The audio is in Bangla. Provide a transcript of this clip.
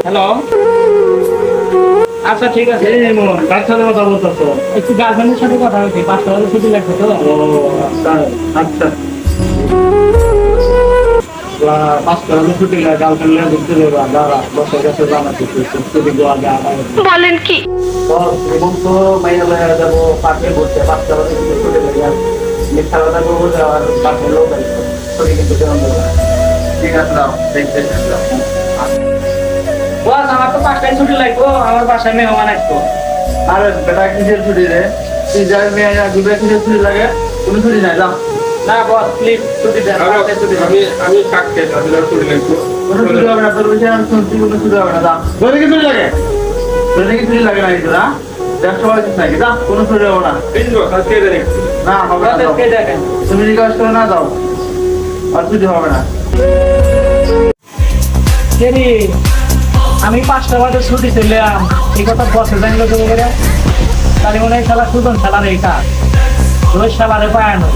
হ্যালো, আচ্ছা ঠিক আছে। কার সাথে কথা বলতেছো? একটু গার্লফ্রেন্ডের সাথে কথা হচ্ছে, 5টা বাজে ছুটি লাগবে তো। ও আচ্ছা আচ্ছা, 5টা বাজে ছুটি লাগে, গার্লফ্রেন্ড নিয়ে ঘুরতে যাবো। দাঁড়া, বসে গেছে জানাচ্ছি ছুটি দেওয়া যায়। বলেন কি? এবং তো মাইনা লয়া যাবো পার্কে ঘুরতে, 5টা বাজে ছুটি লাগে। মিথ্যা কথা বলবো যে আমার পার্কের লোক আছে, ছুটি কিন্তু কেমন দেবো না। ঠিক আছে, দাও দেখতে দাও। বস, আমার তো 5টায় ছুটি লাগবো, আমার বাসায় মেহমান আসবো। আরে বেটা, কিসের ছুটি রে? তুই যাই মেয়ে দুটো কিসের ছুটি লাগে? কোনো ছুটি নাই, যাও। না বস, প্লিজ ছুটি দেন। আমি থাকতে তাহলে ছুটি লাগবো। কোনো ছুটি হবে না, তোর বিষয়ে আমি শুনছি, কোনো ছুটি হবে না, যাও। তোর কি ছুটি লাগে? তোর কি ছুটি লাগে নাকি তোরা? ব্যবসা বাড়িস নাকি? যা, কোনো ছুটি হবে না। আজকে দেখ না হবে না, যাও। তুমি রিকোয়েস্ট করে না, যাও, আর ছুটি হবে না। আমি 5টা বাজে ছুটি ছিলাম, এই কথা বসে জানলো তো করে। তাহলে মনে হয় খেলা সুদন খেলার এই কাজ, রোজ খেলারে পায় না।